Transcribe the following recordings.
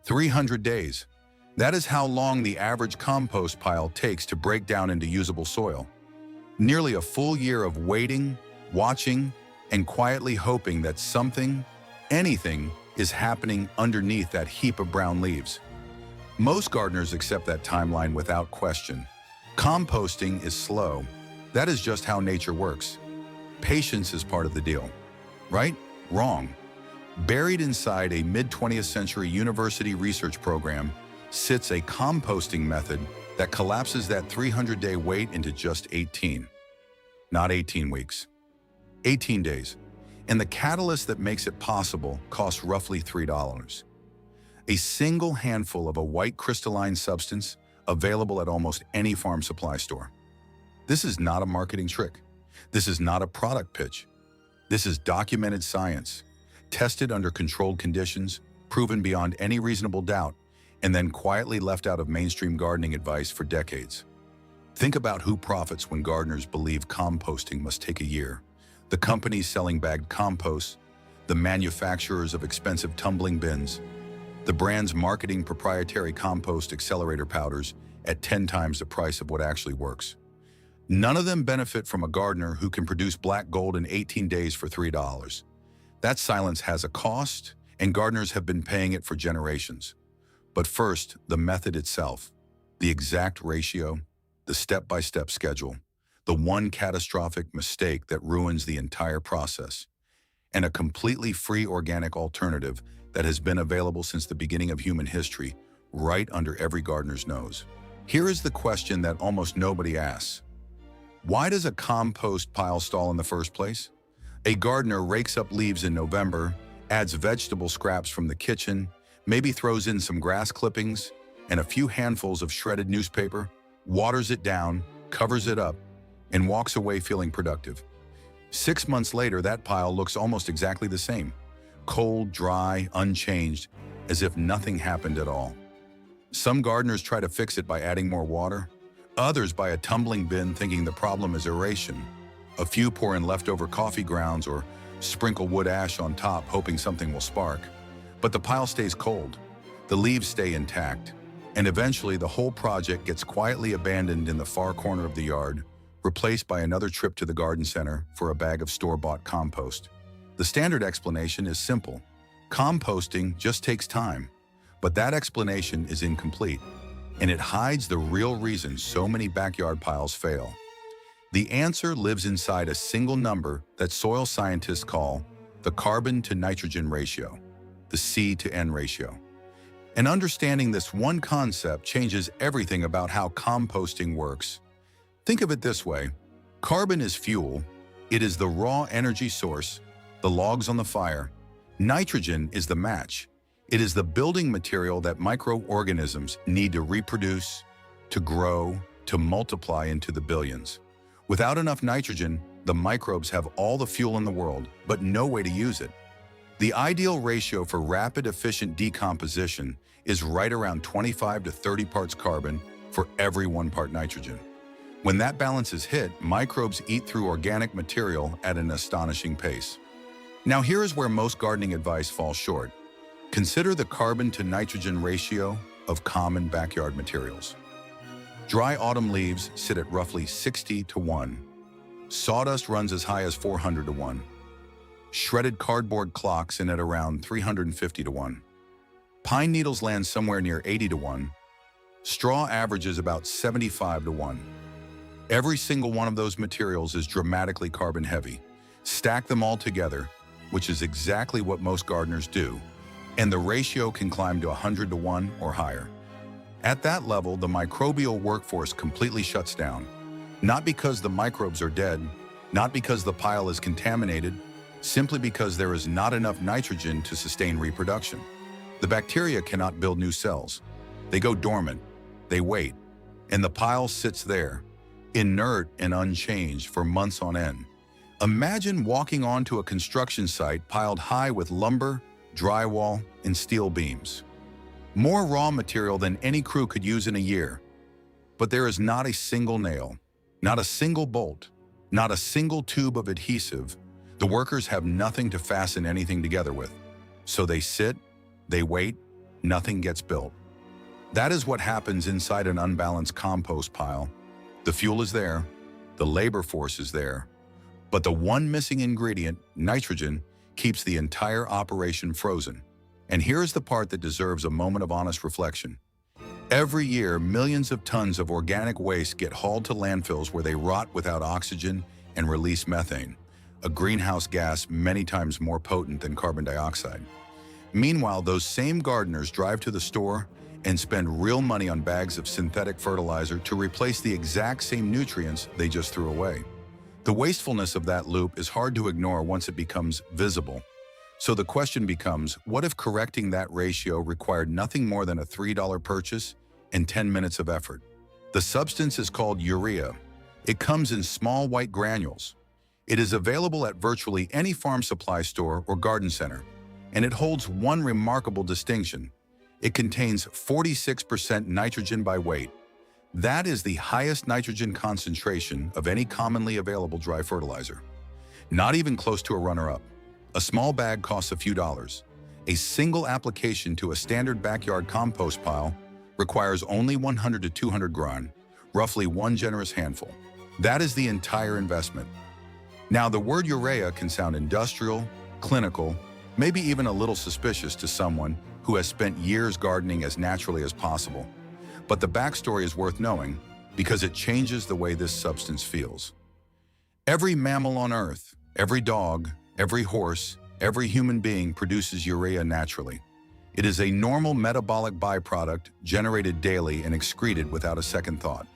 300 days. That is how long the average compost pile takes to break down into usable soil. Nearly a full year of waiting, watching, and quietly hoping that something, anything, is happening underneath that heap of brown leaves. Most gardeners accept that timeline without question. Composting is slow. That is just how nature works. Patience is part of the deal. Right? Wrong. Buried inside a mid-20th century university research program sits a composting method that collapses that 300-day wait into just 18. Not 18 weeks. 18 days. And the catalyst that makes it possible costs roughly $3. A single handful of a white crystalline substance available at almost any farm supply store. This is not a marketing trick. This is not a product pitch. This is documented science, tested under controlled conditions, proven beyond any reasonable doubt, and then quietly left out of mainstream gardening advice for decades. Think about who profits when gardeners believe composting must take a year. The companies selling bagged compost, the manufacturers of expensive tumbling bins, the brands marketing proprietary compost accelerator powders at 10 times the price of what actually works. None of them benefit from a gardener who can produce black gold in 18 days for $3. That silence has a cost, and gardeners have been paying it for generations. But first, the method itself, the exact ratio, the step-by-step schedule, the one catastrophic mistake that ruins the entire process, and a completely free organic alternative that has been available since the beginning of human history, right under every gardener's nose. Here is the question that almost nobody asks. Why does a compost pile stall in the first place? A gardener rakes up leaves in November, adds vegetable scraps from the kitchen, maybe throws in some grass clippings and a few handfuls of shredded newspaper, waters it down, covers it up, and walks away feeling productive. 6 months later, that pile looks almost exactly the same. Cold, dry, unchanged, as if nothing happened at all. Some gardeners try to fix it by adding more water. Others buy a tumbling bin thinking the problem is aeration. A few pour in leftover coffee grounds or sprinkle wood ash on top hoping something will spark. But the pile stays cold, the leaves stay intact, and eventually the whole project gets quietly abandoned in the far corner of the yard, replaced by another trip to the garden center for a bag of store-bought compost. The standard explanation is simple. Composting just takes time, but that explanation is incomplete, and it hides the real reason so many backyard piles fail. The answer lives inside a single number that soil scientists call the carbon to nitrogen ratio, the C to N ratio. And understanding this one concept changes everything about how composting works. Think of it this way. Carbon is fuel. It is the raw energy source, the logs on the fire. Nitrogen is the match. It is the building material that microorganisms need to reproduce, to grow, to multiply into the billions. Without enough nitrogen, the microbes have all the fuel in the world, but no way to use it. The ideal ratio for rapid, efficient decomposition is right around 25 to 30 parts carbon for every 1 part nitrogen. When that balance is hit, microbes eat through organic material at an astonishing pace. Now here is where most gardening advice falls short. Consider the carbon to nitrogen ratio of common backyard materials. Dry autumn leaves sit at roughly 60 to 1. Sawdust runs as high as 400 to 1. Shredded cardboard clocks in at around 350 to 1. Pine needles land somewhere near 80 to 1. Straw averages about 75 to 1. Every single one of those materials is dramatically carbon heavy. Stack them all together, which is exactly what most gardeners do, and the ratio can climb to 100 to 1 or higher. At that level, the microbial workforce completely shuts down. Not because the microbes are dead, not because the pile is contaminated, simply because there is not enough nitrogen to sustain reproduction. The bacteria cannot build new cells. They go dormant, they wait, and the pile sits there, inert and unchanged for months on end. Imagine walking onto a construction site piled high with lumber, drywall, and steel beams. More raw material than any crew could use in a year. But there is not a single nail, not a single bolt, not a single tube of adhesive. The workers have nothing to fasten anything together with. So they sit, they wait, nothing gets built. That is what happens inside an unbalanced compost pile. The fuel is there, the labor force is there, but the one missing ingredient, nitrogen, keeps the entire operation frozen. And here's the part that deserves a moment of honest reflection. Every year, millions of tons of organic waste get hauled to landfills where they rot without oxygen and release methane, a greenhouse gas many times more potent than carbon dioxide. Meanwhile, those same gardeners drive to the store and spend real money on bags of synthetic fertilizer to replace the exact same nutrients they just threw away. The wastefulness of that loop is hard to ignore once it becomes visible. So the question becomes, what if correcting that ratio required nothing more than a $3 purchase and 10 minutes of effort? The substance is called urea. It comes in small white granules. It is available at virtually any farm supply store or garden center, and it holds one remarkable distinction. It contains 46% nitrogen by weight. That is the highest nitrogen concentration of any commonly available dry fertilizer. Not even close to a runner-up. A small bag costs a few dollars. A single application to a standard backyard compost pile requires only 100 to 200 gram, roughly one generous handful. That is the entire investment. Now, the word urea can sound industrial, clinical, maybe even a little suspicious to someone who has spent years gardening as naturally as possible. But the backstory is worth knowing because it changes the way this substance feels. Every mammal on Earth, every dog, every horse, every human being produces urea naturally. It is a normal metabolic byproduct generated daily and excreted without a second thought.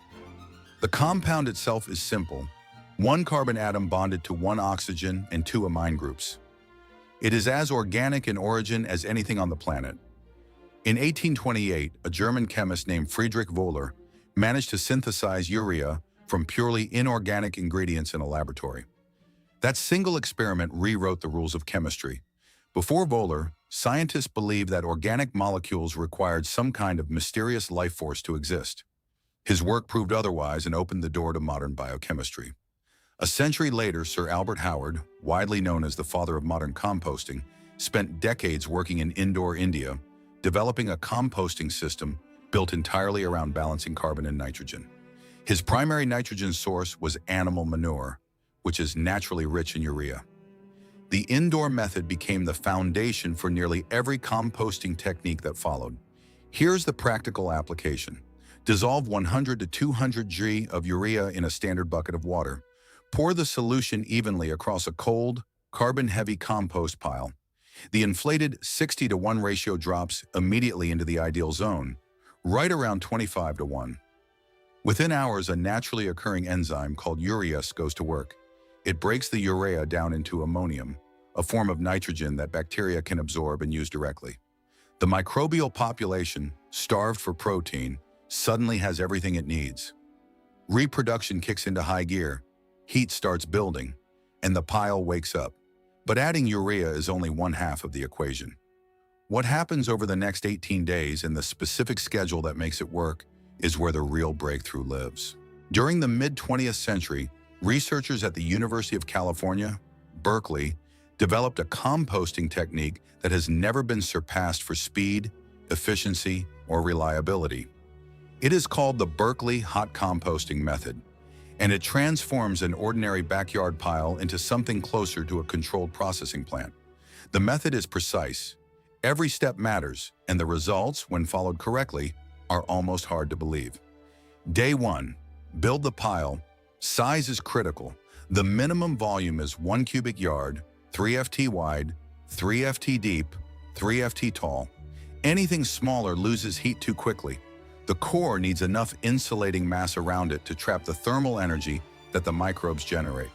The compound itself is simple: one carbon atom bonded to one oxygen and two amine groups. It is as organic in origin as anything on the planet. In 1828, a German chemist named Friedrich Wöhler managed to synthesize urea from purely inorganic ingredients in a laboratory. That single experiment rewrote the rules of chemistry. Before Wöhler, scientists believed that organic molecules required some kind of mysterious life force to exist. His work proved otherwise and opened the door to modern biochemistry. A century later, Sir Albert Howard, widely known as the father of modern composting, spent decades working in indoor India, developing a composting system built entirely around balancing carbon and nitrogen. His primary nitrogen source was animal manure, which is naturally rich in urea. The indoor method became the foundation for nearly every composting technique that followed. Here's the practical application. Dissolve 100 to 200 g of urea in a standard bucket of water. Pour the solution evenly across a cold, carbon-heavy compost pile. The inflated 60-to-1 ratio drops immediately into the ideal zone, right around 25-to-1. Within hours, a naturally occurring enzyme called urease goes to work. It breaks the urea down into ammonium, a form of nitrogen that bacteria can absorb and use directly. The microbial population, starved for protein, suddenly has everything it needs. Reproduction kicks into high gear, heat starts building, and the pile wakes up. But adding urea is only one half of the equation. What happens over the next 18 days and the specific schedule that makes it work is where the real breakthrough lives. During the mid-20th century, researchers at the University of California, Berkeley, developed a composting technique that has never been surpassed for speed, efficiency, or reliability. It is called the Berkeley hot composting method, and it transforms an ordinary backyard pile into something closer to a controlled processing plant. The method is precise. Every step matters, and the results, when followed correctly, are almost hard to believe. Day 1. Build the pile. Size is critical. The minimum volume is 1 cubic yard, 3 ft wide, 3 ft deep, 3 ft tall. Anything smaller loses heat too quickly. The core needs enough insulating mass around it to trap the thermal energy that the microbes generate.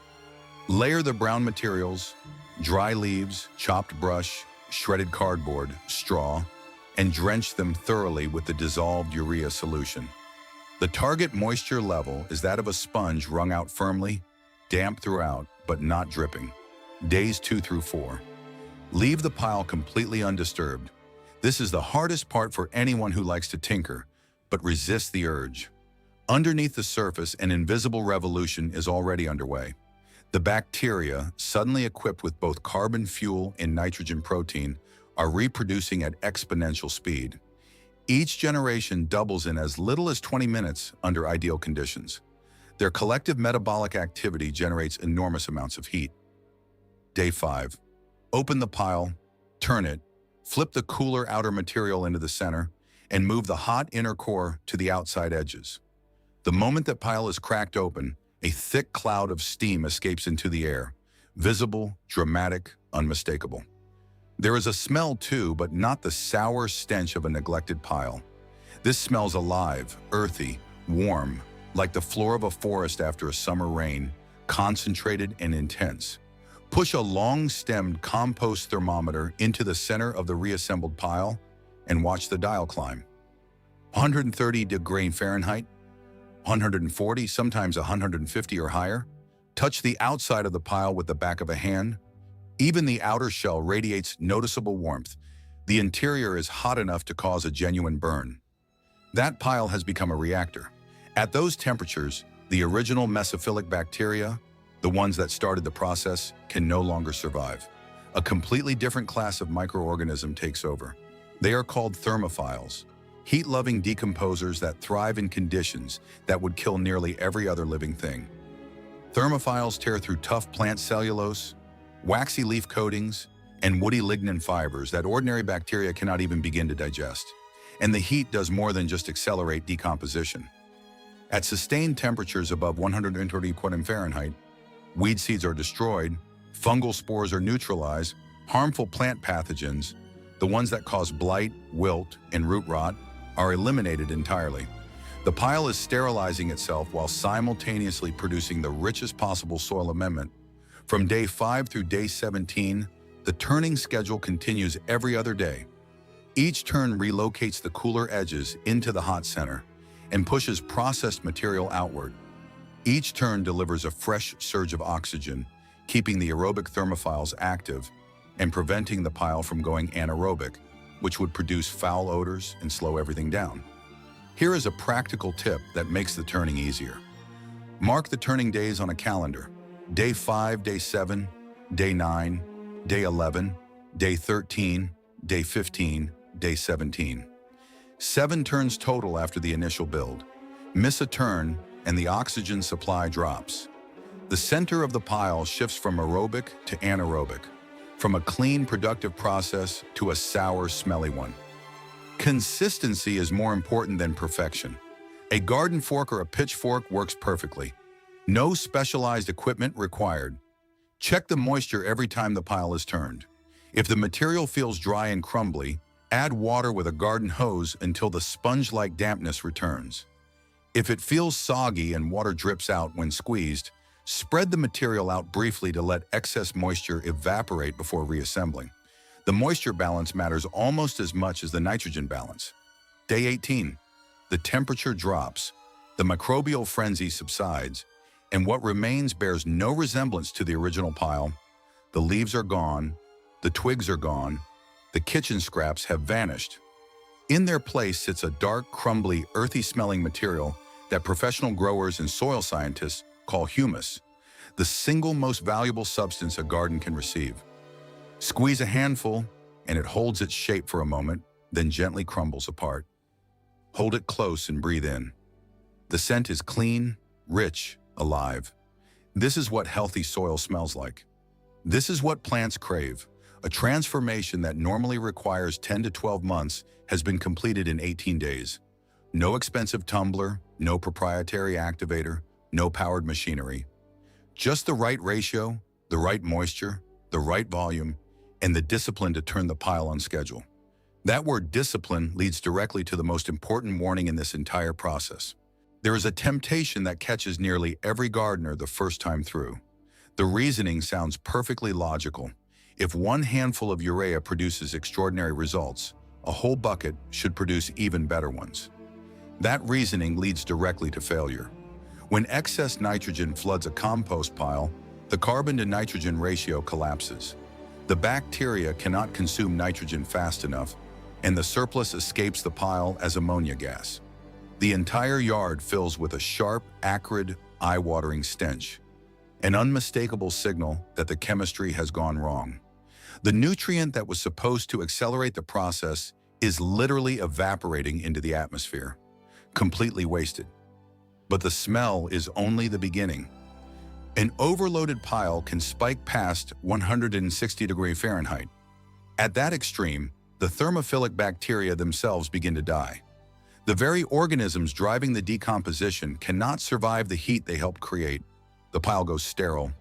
Layer the brown materials, dry leaves, chopped brush, shredded cardboard, straw, and drench them thoroughly with the dissolved urea solution. The target moisture level is that of a sponge wrung out firmly, damp throughout, but not dripping. Days 2 through 4. Leave the pile completely undisturbed. This is the hardest part for anyone who likes to tinker, but resist the urge. Underneath the surface, an invisible revolution is already underway. The bacteria, suddenly equipped with both carbon fuel and nitrogen protein, are reproducing at exponential speed. Each generation doubles in as little as 20 minutes under ideal conditions. Their collective metabolic activity generates enormous amounts of heat. Day 5. Open the pile, turn it, flip the cooler outer material into the center, and move the hot inner core to the outside edges. The moment that pile is cracked open, a thick cloud of steam escapes into the air, visible, dramatic, unmistakable. There is a smell too, but not the sour stench of a neglected pile. This smells alive, earthy, warm, like the floor of a forest after a summer rain, concentrated and intense. Push a long-stemmed compost thermometer into the center of the reassembled pile and watch the dial climb. 130 Fahrenheit, 140, sometimes 150 or higher. Touch the outside of the pile with the back of a hand. Even the outer shell radiates noticeable warmth. The interior is hot enough to cause a genuine burn. That pile has become a reactor. At those temperatures, the original mesophilic bacteria, the ones that started the process, can no longer survive. A completely different class of microorganism takes over. They are called thermophiles, heat-loving decomposers that thrive in conditions that would kill nearly every other living thing. Thermophiles tear through tough plant cellulose, waxy leaf coatings, and woody lignin fibers that ordinary bacteria cannot even begin to digest. And the heat does more than just accelerate decomposition. At sustained temperatures above 130 Fahrenheit, weed seeds are destroyed, fungal spores are neutralized, harmful plant pathogens, the ones that cause blight, wilt, and root rot, are eliminated entirely. The pile is sterilizing itself while simultaneously producing the richest possible soil amendment. From day 5 through day 17, the turning schedule continues every other day. Each turn relocates the cooler edges into the hot center and pushes processed material outward. Each turn delivers a fresh surge of oxygen, keeping the aerobic thermophiles active and preventing the pile from going anaerobic, which would produce foul odors and slow everything down. Here is a practical tip that makes the turning easier. Mark the turning days on a calendar. Day 5, day 7, day 9, day 11, day 13, day 15, day 17. 7 turns total after the initial build. Miss a turn and the oxygen supply drops. The center of the pile shifts from aerobic to anaerobic, from a clean, productive process to a sour, smelly one. Consistency is more important than perfection. A garden fork or a pitchfork works perfectly. No specialized equipment required. Check the moisture every time the pile is turned. If the material feels dry and crumbly, add water with a garden hose until the sponge-like dampness returns. If it feels soggy and water drips out when squeezed, spread the material out briefly to let excess moisture evaporate before reassembling. The moisture balance matters almost as much as the nitrogen balance. Day 18. The temperature drops, the microbial frenzy subsides, and what remains bears no resemblance to the original pile. The leaves are gone, the twigs are gone, the kitchen scraps have vanished. In their place sits a dark, crumbly, earthy-smelling material that professional growers and soil scientists call humus, the single most valuable substance a garden can receive. Squeeze a handful, and it holds its shape for a moment, then gently crumbles apart. Hold it close and breathe in. The scent is clean, rich, alive. This is what healthy soil smells like. This is what plants crave. A transformation that normally requires 10 to 12 months has been completed in 18 days. No expensive tumbler, no proprietary activator, no powered machinery. Just the right ratio, the right moisture, the right volume, and the discipline to turn the pile on schedule. That word discipline leads directly to the most important warning in this entire process. There is a temptation that catches nearly every gardener the first time through. The reasoning sounds perfectly logical. If one handful of urea produces extraordinary results, a whole bucket should produce even better ones. That reasoning leads directly to failure. When excess nitrogen floods a compost pile, the carbon to nitrogen ratio collapses. The bacteria cannot consume nitrogen fast enough, and the surplus escapes the pile as ammonia gas. The entire yard fills with a sharp, acrid, eye-watering stench, an unmistakable signal that the chemistry has gone wrong. The nutrient that was supposed to accelerate the process is literally evaporating into the atmosphere, completely wasted. But the smell is only the beginning. An overloaded pile can spike past 160°F. At that extreme, the thermophilic bacteria themselves begin to die. The very organisms driving the decomposition cannot survive the heat they helped create. The pile goes sterile,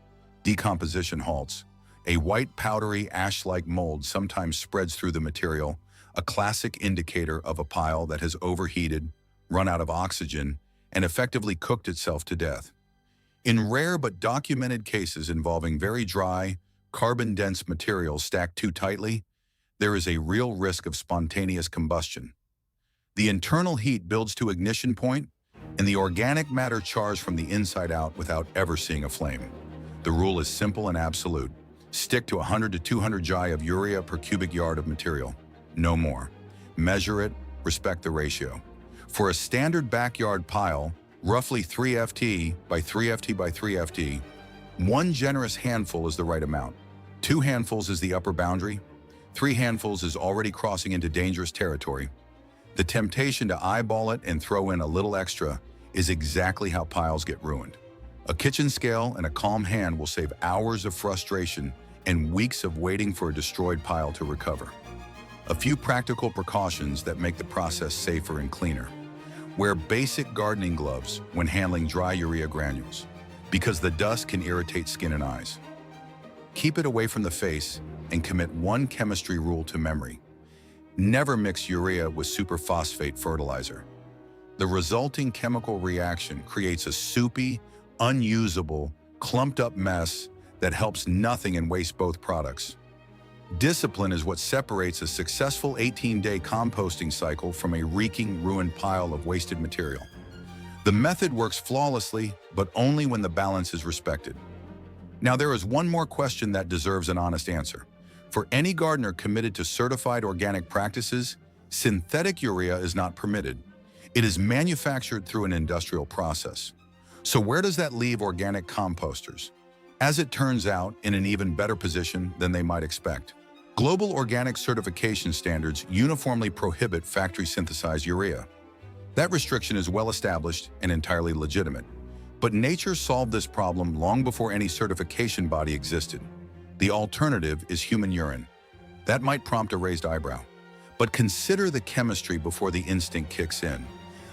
decomposition halts. A white, powdery, ash-like mold sometimes spreads through the material, a classic indicator of a pile that has overheated, run out of oxygen, and effectively cooked itself to death. In rare but documented cases involving very dry, carbon-dense materials stacked too tightly, there is a real risk of spontaneous combustion. The internal heat builds to ignition point, and the organic matter chars from the inside out without ever seeing a flame. The rule is simple and absolute. Stick to 100 to 200 Ji of urea per cubic yard of material. No more. Measure it, respect the ratio. For a standard backyard pile, roughly 3 ft by 3 ft by 3 ft, one generous handful is the right amount. 2 handfuls is the upper boundary. 3 handfuls is already crossing into dangerous territory. The temptation to eyeball it and throw in a little extra is exactly how piles get ruined. A kitchen scale and a calm hand will save hours of frustration and weeks of waiting for a destroyed pile to recover. A few practical precautions that make the process safer and cleaner. Wear basic gardening gloves when handling dry urea granules, because the dust can irritate skin and eyes. Keep it away from the face and commit one chemistry rule to memory. Never mix urea with superphosphate fertilizer. The resulting chemical reaction creates a soupy, unusable, clumped-up mess that helps nothing and wastes both products. Discipline is what separates a successful 18-day composting cycle from a reeking, ruined pile of wasted material. The method works flawlessly, but only when the balance is respected. Now, there is one more question that deserves an honest answer. For any gardener committed to certified organic practices, synthetic urea is not permitted. It is manufactured through an industrial process. So where does that leave organic composters? As it turns out, in an even better position than they might expect. Global organic certification standards uniformly prohibit factory-synthesized urea. That restriction is well established and entirely legitimate. But nature solved this problem long before any certification body existed. The alternative is human urine. That might prompt a raised eyebrow. But consider the chemistry before the instinct kicks in.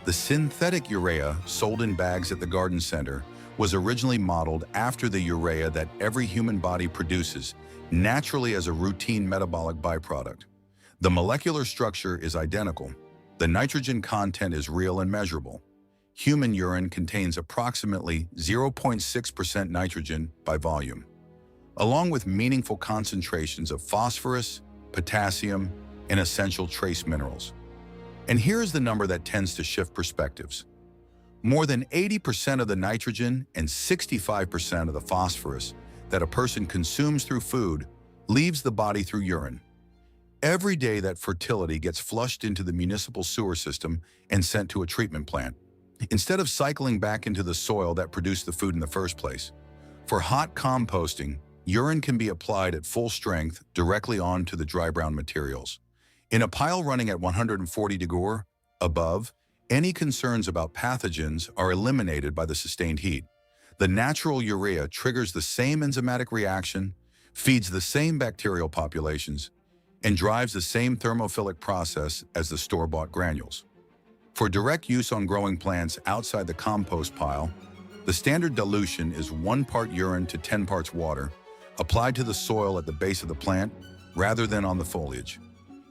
The synthetic urea sold in bags at the garden center was originally modeled after the urea that every human body produces naturally as a routine metabolic byproduct. The molecular structure is identical. The nitrogen content is real and measurable. Human urine contains approximately 0.6% nitrogen by volume, along with meaningful concentrations of phosphorus, potassium, and essential trace minerals. And here's the number that tends to shift perspectives. More than 80% of the nitrogen and 65% of the phosphorus that a person consumes through food leaves the body through urine. Every day that fertility gets flushed into the municipal sewer system and sent to a treatment plant, instead of cycling back into the soil that produced the food in the first place. For hot composting, urine can be applied at full strength directly onto the dry brown materials. In a pile running at 140 degrees above, any concerns about pathogens are eliminated by the sustained heat. The natural urea triggers the same enzymatic reaction, feeds the same bacterial populations, and drives the same thermophilic process as the store-bought granules. For direct use on growing plants outside the compost pile, the standard dilution is 1 part urine to 10 parts water, applied to the soil at the base of the plant rather than on the foliage.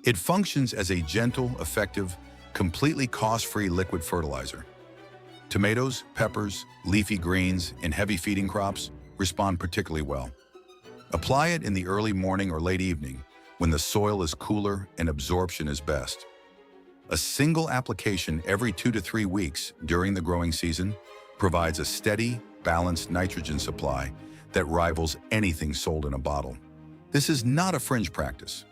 It functions as a gentle, effective, completely cost-free liquid fertilizer. Tomatoes, peppers, leafy greens, and heavy feeding crops respond particularly well. Apply it in the early morning or late evening when the soil is cooler and absorption is best. A single application every 2 to 3 weeks during the growing season provides a steady, balanced nitrogen supply that rivals anything sold in a bottle. This is not a fringe practice.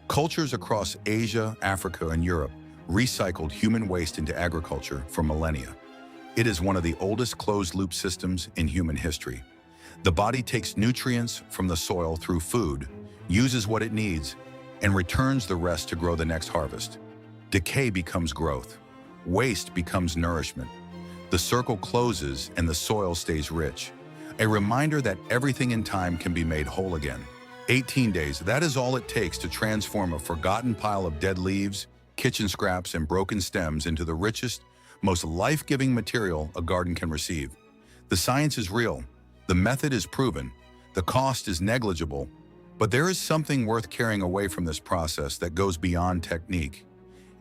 Cultures across Asia, Africa, and Europe recycled human waste into agriculture for millennia. It is one of the oldest closed-loop systems in human history. The body takes nutrients from the soil through food, uses what it needs, and returns the rest to grow the next harvest. Decay becomes growth. Waste becomes nourishment. The circle closes and the soil stays rich. A reminder that everything in time can be made whole again. 18 days, that is all it takes to transform a forgotten pile of dead leaves, kitchen scraps, and broken stems into the richest, most life-giving material a garden can receive. The science is real. The method is proven. The cost is negligible. But there is something worth carrying away from this process that goes beyond technique.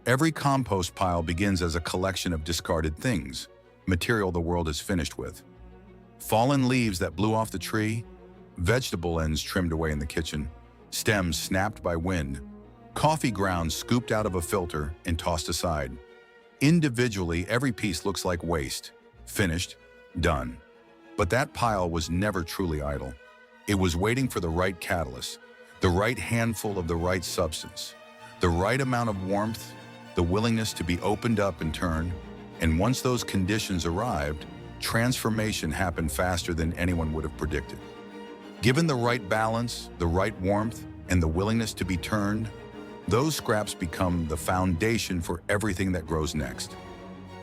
Every compost pile begins as a collection of discarded things, material the world is finished with. Fallen leaves that blew off the tree, vegetable ends trimmed away in the kitchen, stems snapped by wind, coffee grounds scooped out of a filter and tossed aside. Individually, every piece looks like waste, finished, done. But that pile was never truly idle. It was waiting for the right catalyst, the right handful of the right substance, the right amount of warmth, the willingness to be opened up and turned. And once those conditions arrived, transformation happened faster than anyone would have predicted. Given the right balance, the right warmth, and the willingness to be turned, those scraps become the foundation for everything that grows next.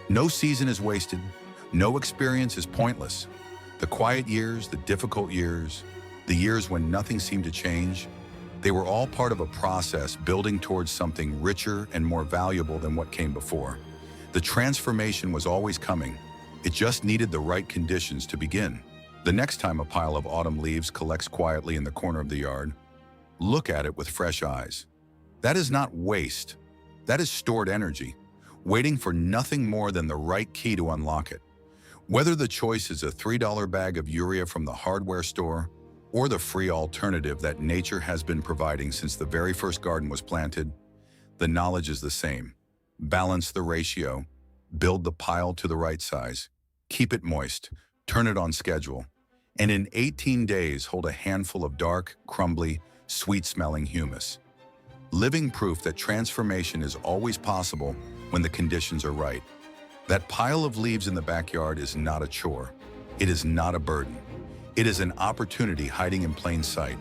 No season is wasted. No experience is pointless. The quiet years, the difficult years, the years when nothing seemed to change, they were all part of a process building towards something richer and more valuable than what came before. The transformation was always coming. It just needed the right conditions to begin. The next time a pile of autumn leaves collects quietly in the corner of the yard, look at it with fresh eyes. That is not waste. That is stored energy, waiting for nothing more than the right key to unlock it. Whether the choice is a $3 bag of urea from the hardware store or the free alternative that nature has been providing since the very first garden was planted, the knowledge is the same. Balance the ratio, build the pile to the right size, keep it moist, turn it on schedule, and in 18 days hold a handful of dark, crumbly, sweet-smelling humus. Living proof that transformation is always possible when the conditions are right. That pile of leaves in the backyard is not a chore. It is not a burden. It is an opportunity hiding in plain sight,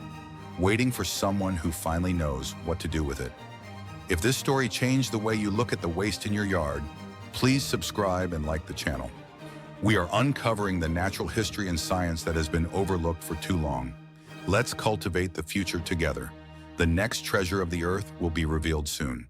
waiting for someone who finally knows what to do with it. If this story changed the way you look at the waste in your yard, please subscribe and like the channel. We are uncovering the natural history and science that has been overlooked for too long. Let's cultivate the future together. The next treasure of the earth will be revealed soon.